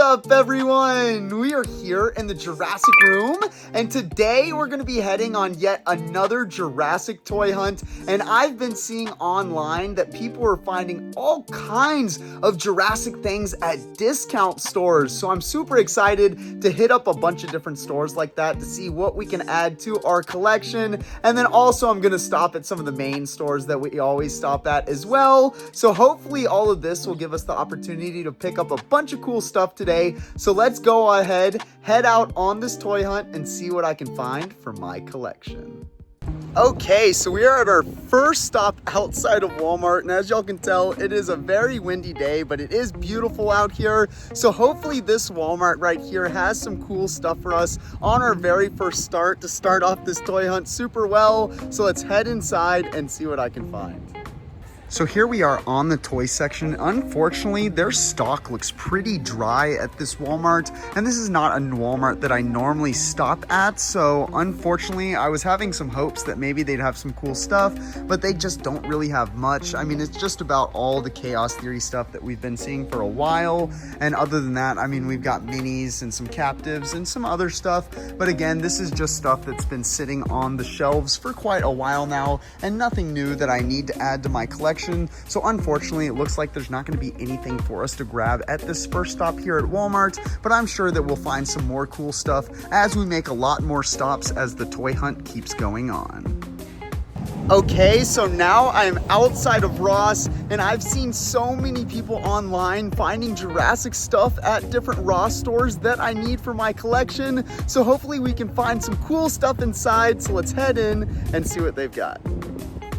up, everyone? We are here in the Jurassic room, and today we're going to be heading on yet another Jurassic toy hunt. And I've been seeing online that people are finding all kinds of Jurassic things at discount stores. So I'm super excited to hit up a bunch of different stores like that to see what we can add to our collection. And then also I'm going to stop at some of the main stores that we always stop at as well. So hopefully all of this will give us the opportunity to pick up a bunch of cool stuff today. So let's go ahead, head out on this toy hunt and see what I can find for my collection. Okay, so we are at our first stop outside of Walmart, and as y'all can tell, it is a very windy day, but it is beautiful out here. So hopefully this Walmart right here has some cool stuff for us on our very first start to start off this toy hunt super well. So let's head inside and see what I can find. So here we are on the toy section. Unfortunately, their stock looks pretty dry at this Walmart, and this is not a Walmart that I normally stop at. So unfortunately, I was having some hopes that maybe they'd have some cool stuff, but they just don't really have much. I mean, it's just about all the Chaos Theory stuff that we've been seeing for a while. And other than that, I mean, we've got minis and some captives and some other stuff. But again, this is just stuff that's been sitting on the shelves for quite a while now, and nothing new that I need to add to my collection. So unfortunately, it looks like there's not going to be anything for us to grab at this first stop here at Walmart, but I'm sure that we'll find some more cool stuff as we make a lot more stops as the toy hunt keeps going on. Okay, so now I'm outside of Ross, and I've seen so many people online finding Jurassic stuff at different Ross stores that I need for my collection. So hopefully we can find some cool stuff inside. So let's head in and see what they've got.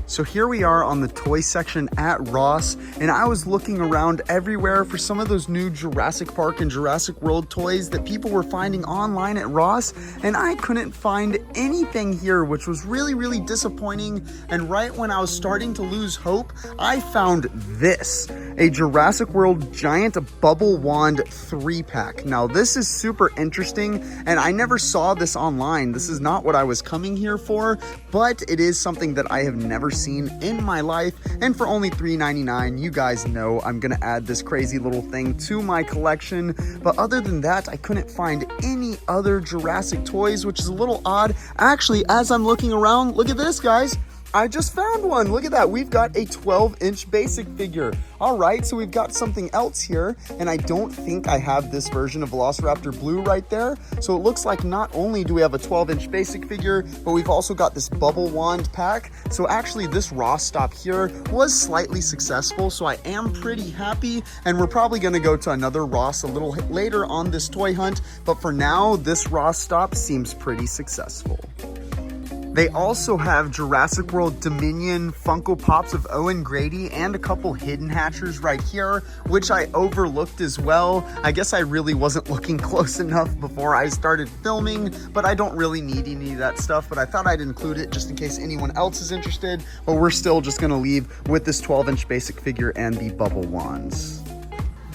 So here we are on the toy section at Ross, and I was looking around everywhere for some of those new Jurassic Park and Jurassic World toys that people were finding online at Ross, and I couldn't find anything here, which was really disappointing. And right when I was starting to lose hope, I found this, a Jurassic World giant bubble wand 3-pack. Now this is super interesting, and I never saw this online. This is not what I was coming here for, but it is something that I have never seen in my life, and for only $3.99, you guys know I'm gonna add this crazy little thing to my collection. But other than that, I couldn't find any other Jurassic toys, which is a little odd. Actually, as I'm looking around, look at this, guys. I just found one. Look at that. We've got a 12-inch basic figure. All right, so we've got something else here, and I don't think I have this version of Velociraptor Blue right there. So it looks like not only do we have a 12-inch basic figure, but we've also got this bubble wand pack. So actually this Ross stop here was slightly successful, so I am pretty happy, and we're probably gonna go to another Ross a little later on this toy hunt, but for now, this Ross stop seems pretty successful. They also have Jurassic World Dominion Funko Pops of Owen Grady and a couple hidden hatchers right here, which I overlooked as well. I guess I really wasn't looking close enough before I started filming, but I don't really need any of that stuff, but I thought I'd include it just in case anyone else is interested. But we're still just gonna leave with this 12-inch basic figure and the bubble wands.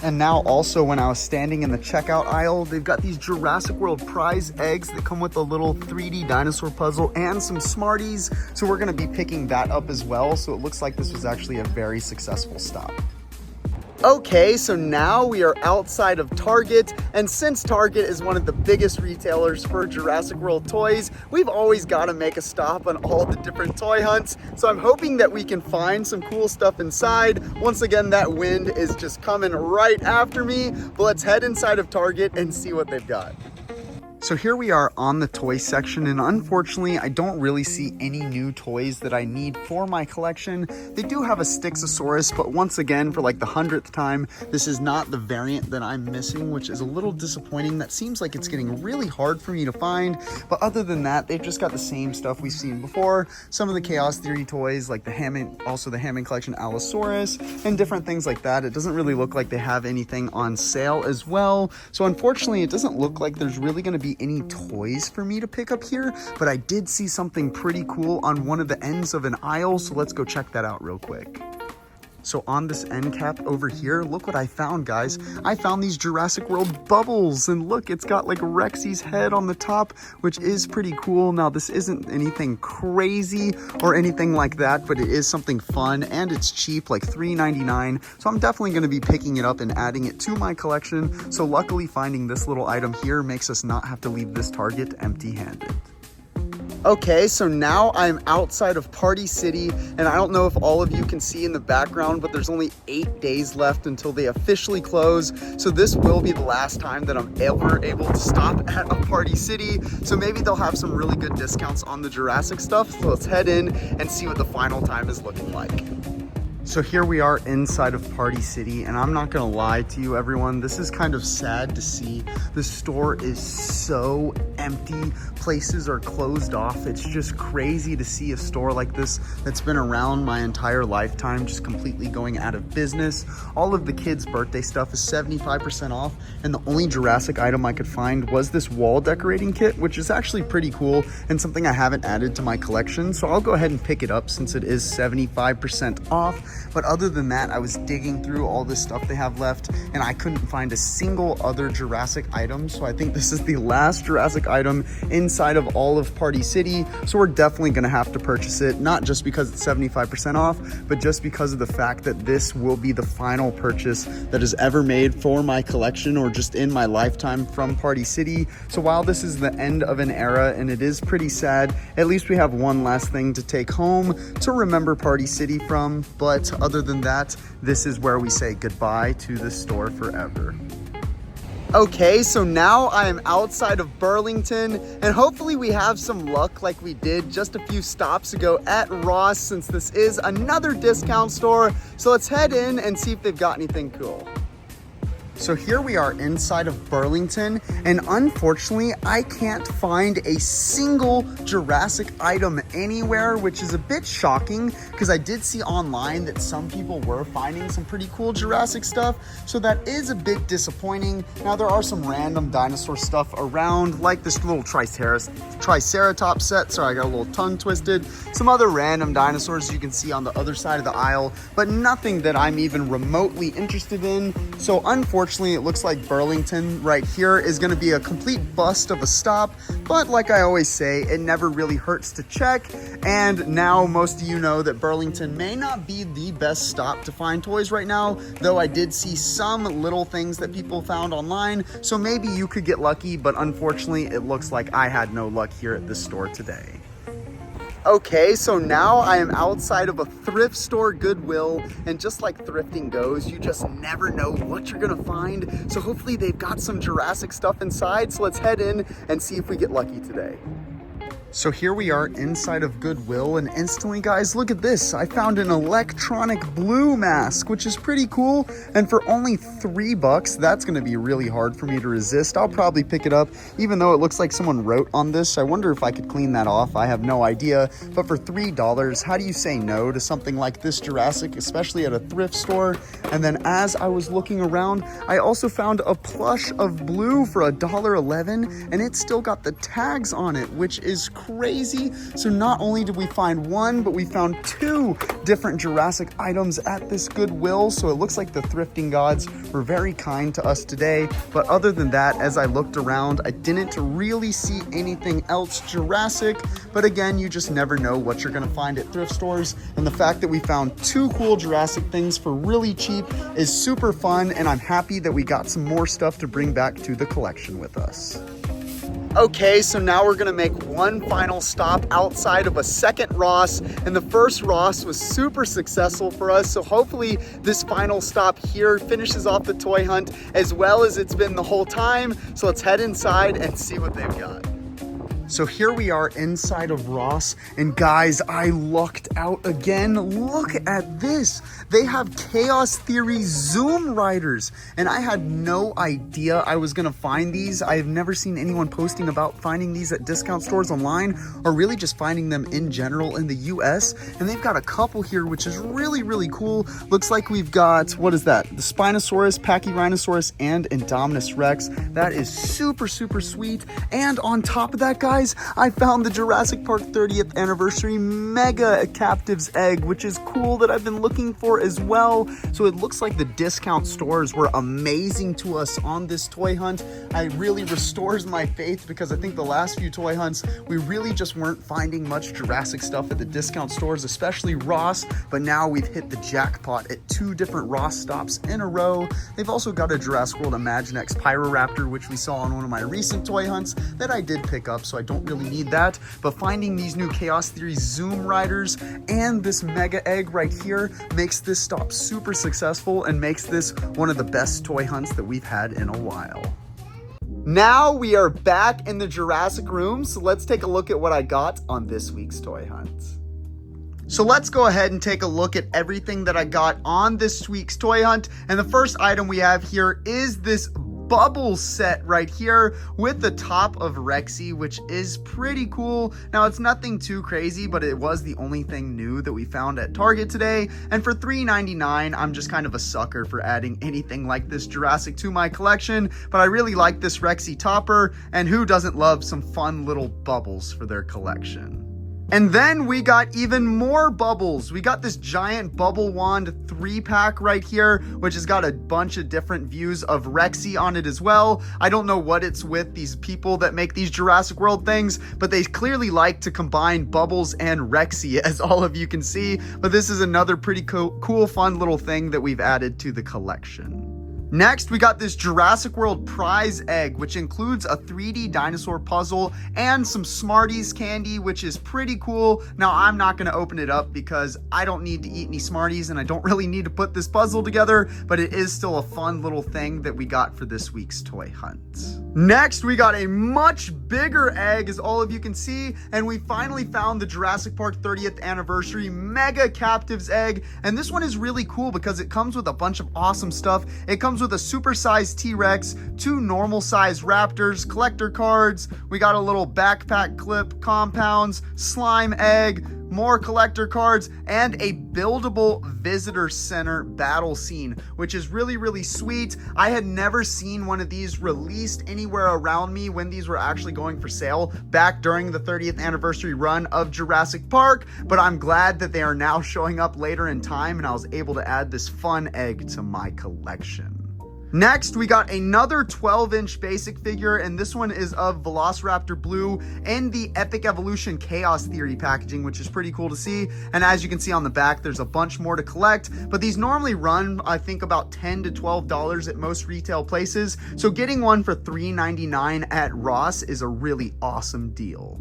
And now also when I was standing in the checkout aisle, they've got these Jurassic World prize eggs that come with a little 3D dinosaur puzzle and some Smarties. So we're gonna be picking that up as well. So it looks like this was actually a very successful stop. Okay, so now we are outside of Target, and since Target is one of the biggest retailers for Jurassic World toys, we've always got to make a stop on all the different toy hunts. So I'm hoping that we can find some cool stuff inside. Once again, that wind is just coming right after me, but let's head inside of Target and see what they've got. So here we are on the toy section, and unfortunately I don't really see any new toys that I need for my collection. They do have a Stixosaurus, but once again, for like the 100th time, this is not the variant that I'm missing, which is a little disappointing. That seems like it's getting really hard for me to find, but other than that, they've just got the same stuff we've seen before. Some of the Chaos Theory toys, like the Hammond, also the Hammond Collection Allosaurus, and different things like that. It doesn't really look like they have anything on sale as well. So unfortunately, it doesn't look like there's really gonna be any toys for me to pick up here, but I did see something pretty cool on one of the ends of an aisle, so let's go check that out real quick. So on this end cap over here, look what I found, guys. I found these Jurassic World bubbles, and look, it's got like Rexy's head on the top, which is pretty cool. Now, this isn't anything crazy or anything like that, but it is something fun, and it's cheap, like $3.99. So I'm definitely gonna be picking it up and adding it to my collection. So luckily, finding this little item here makes us not have to leave this Target empty-handed. Okay, so now I'm outside of Party City, and I don't know if all of you can see in the background, but there's only 8 days left until they officially close. So this will be the last time that I'm ever able to stop at a Party City. So maybe they'll have some really good discounts on the Jurassic stuff. So let's head in and see what the final time is looking like. So here we are inside of Party City, and I'm not gonna lie to you, everyone, this is kind of sad to see. The store is so empty. Places are closed off. It's just crazy to see a store like this that's been around my entire lifetime just completely going out of business. All of the kids' birthday stuff is 75% off, and the only Jurassic item I could find was this wall decorating kit, which is actually pretty cool and something I haven't added to my collection. So I'll go ahead and pick it up since it is 75% off. But other than that, I was digging through all this stuff they have left, and I couldn't find a single other Jurassic item. So I think this is the last Jurassic item inside of all of Party City. So we're definitely gonna have to purchase it, not just because it's 75% off, but just because of the fact that this will be the final purchase that is ever made for my collection or just in my lifetime from Party City. So while this is the end of an era and it is pretty sad, at least we have one last thing to take home to remember Party City from. But other than that, this is where we say goodbye to the store forever. Okay, so now I am outside of Burlington, and hopefully we have some luck like we did just a few stops ago at Ross, since this is another discount store. So let's head in and see if they've got anything cool. So here we are inside of Burlington, and unfortunately, I can't find a single Jurassic item anywhere, which is a bit shocking because I did see online that some people were finding some pretty cool Jurassic stuff. So that is a bit disappointing. Now, there are some random dinosaur stuff around, like this little Triceratops set. Sorry, I got a little tongue twisted. Some other random dinosaurs you can see on the other side of the aisle, but nothing that I'm even remotely interested in. So unfortunately, it looks like Burlington right here is going to be a complete bust of a stop, but like I always say, it never really hurts to check. And now most of you know that Burlington may not be the best stop to find toys right now, though I did see some little things that people found online, so maybe you could get lucky, but unfortunately it looks like I had no luck here at this store today. Okay, so now I am outside of a thrift store, Goodwill, and just like thrifting goes, you just never know what you're gonna find. So hopefully they've got some Jurassic stuff inside. So let's head in and see if we get lucky today. So here we are inside of Goodwill, and instantly, guys, look at this. I found an electronic blue mask, which is pretty cool. And for only $3, that's gonna be really hard for me to resist. I'll probably pick it up, even though it looks like someone wrote on this. I wonder if I could clean that off. I have no idea. But for $3, how do you say no to something like this Jurassic, especially at a thrift store? And then as I was looking around, I also found a plush of Blue for $1.11, and it's still got the tags on it, which is crazy. So not only did we find one, but we found 2 different Jurassic items at this Goodwill. So it looks like the thrifting gods were very kind to us today. But other than that, as I looked around, I didn't really see anything else Jurassic. But again, you just never know what you're gonna find at thrift stores. And the fact that we found 2 cool Jurassic things for really cheap is super fun. And I'm happy that we got some more stuff to bring back to the collection with us. Okay, so now we're gonna make one final stop outside of a second Ross, and the first Ross was super successful for us, so hopefully this final stop here finishes off the toy hunt as well as it's been the whole time. So let's head inside and see what they've got. So here we are inside of Ross, and guys, I lucked out again. Look at this. They have Chaos Theory Zoom Riders, and I had no idea I was gonna find these. I have never seen anyone posting about finding these at discount stores online, or really just finding them in general in the US. And they've got a couple here, which is really, really cool. Looks like we've got, what is that? The Spinosaurus, Pachyrhinosaurus, and Indominus Rex. That is super, super sweet. And on top of that, guys, guys, I found the Jurassic Park 30th anniversary mega captives egg, which is cool, that I've been looking for as well. So it looks like the discount stores were amazing to us on this toy hunt. It really restores my faith, because I think the last few toy hunts, we really just weren't finding much Jurassic stuff at the discount stores, especially Ross, but now we've hit the jackpot at 2 different Ross stops in a row. They've also got a Jurassic World Imaginext Pyroraptor, which we saw on one of my recent toy hunts that I did pick up, so I don't really need that. But finding these new Chaos Theory Zoom Riders and this mega egg right here makes this stop super successful and makes this one of the best toy hunts that we've had in a while. Now we are back in the Jurassic room, so let's take a look at what I got on this week's toy hunt. So let's go ahead and take a look at everything that I got on this week's toy hunt. And the first item we have here is this bubble set right here with the top of Rexy, which is pretty cool. Now, it's nothing too crazy, but it was the only thing new that we found at Target today. And for $3.99, I'm just kind of a sucker for adding anything like this Jurassic to my collection. But I really like this Rexy topper, and who doesn't love some fun little bubbles for their collection? And then we got even more bubbles. We got this giant bubble wand 3-pack right here, which has got a bunch of different views of Rexy on it as well. I don't know what it's with these people that make these Jurassic World things, but they clearly like to combine bubbles and Rexy, as all of you can see. But this is another pretty cool, fun little thing that we've added to the collection. Next, we got this Jurassic World prize egg, which includes a 3D dinosaur puzzle and some Smarties candy, which is pretty cool. Now, I'm not going to open it up because I don't need to eat any Smarties and I don't really need to put this puzzle together, but it is still a fun little thing that we got for this week's toy hunt. Next, we got a much bigger egg, as all of you can see, and we finally found the Jurassic Park 30th anniversary mega captives egg. And this one is really cool because it comes with a bunch of awesome stuff. It comes with a super-sized T-Rex, 2 normal-sized raptors, collector cards, we got a little backpack clip, compounds, slime egg, more collector cards, and a buildable visitor center battle scene, which is really, really sweet. I had never seen one of these released anywhere around me when these were actually going for sale back during the 30th anniversary run of Jurassic Park, but I'm glad that they are now showing up later in time and I was able to add this fun egg to my collection. Next, we got another 12-inch basic figure, and this one is of Velociraptor Blue in the Epic Evolution Chaos Theory packaging, which is pretty cool to see. And as you can see on the back, there's a bunch more to collect, but these normally run, I think, about $10 to $12 at most retail places. So getting one for $3.99 at Ross is a really awesome deal.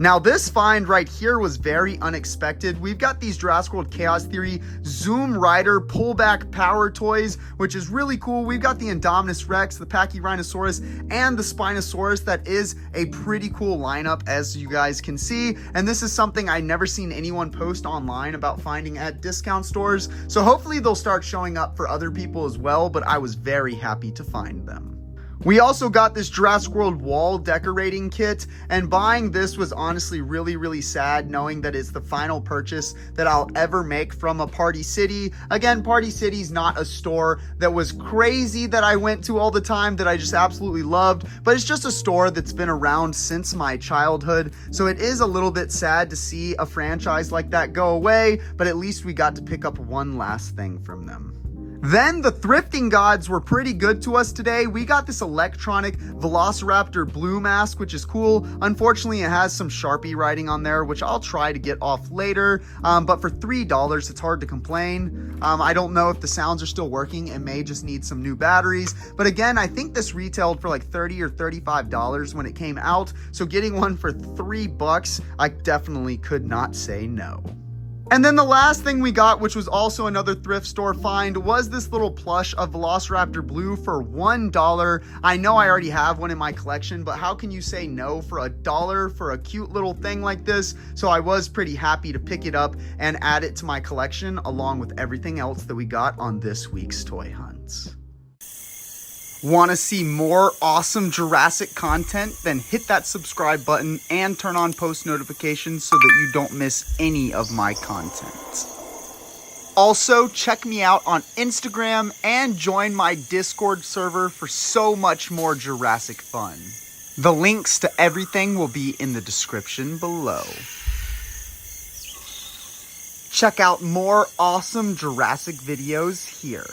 Now, this find right here was very unexpected. We've got these Jurassic World Chaos Theory Zoom Rider pullback power toys, which is really cool. We've got the Indominus Rex, the Pachyrhinosaurus, and the Spinosaurus. That is a pretty cool lineup, as you guys can see. And this is something I never seen anyone post online about finding at discount stores. So hopefully they'll start showing up for other people as well, but I was very happy to find them. We also got this Jurassic World wall decorating kit, and buying this was honestly really, really sad, knowing that it's the final purchase that I'll ever make from a Party City. Again, Party City's not a store that was crazy that I went to all the time, that I just absolutely loved, but it's just a store that's been around since my childhood. So it is a little bit sad to see a franchise like that go away, but at least we got to pick up one last thing from them. Then the thrifting gods were pretty good to us today. We got this electronic Velociraptor Blue mask, which is cool. Unfortunately, it has some Sharpie writing on there, which I'll try to get off later. But for $3, it's hard to complain. I don't know if the sounds are still working. It may just need some new batteries. But again, I think this retailed for like $30 or $35 when it came out. So getting one for $3, I definitely could not say no. And then the last thing we got, which was also another thrift store find, was this little plush of Velociraptor Blue for $1. I know I already have one in my collection, but how can you say no for $1 for a cute little thing like this? So I was pretty happy to pick it up and add it to my collection along with everything else that we got on this week's toy hunts. Want to see more awesome Jurassic content? Then hit that subscribe button and turn on post notifications so that you don't miss any of my content. Also, check me out on Instagram and join my Discord server for so much more Jurassic fun. The links to everything will be in the description below. Check out more awesome Jurassic videos here.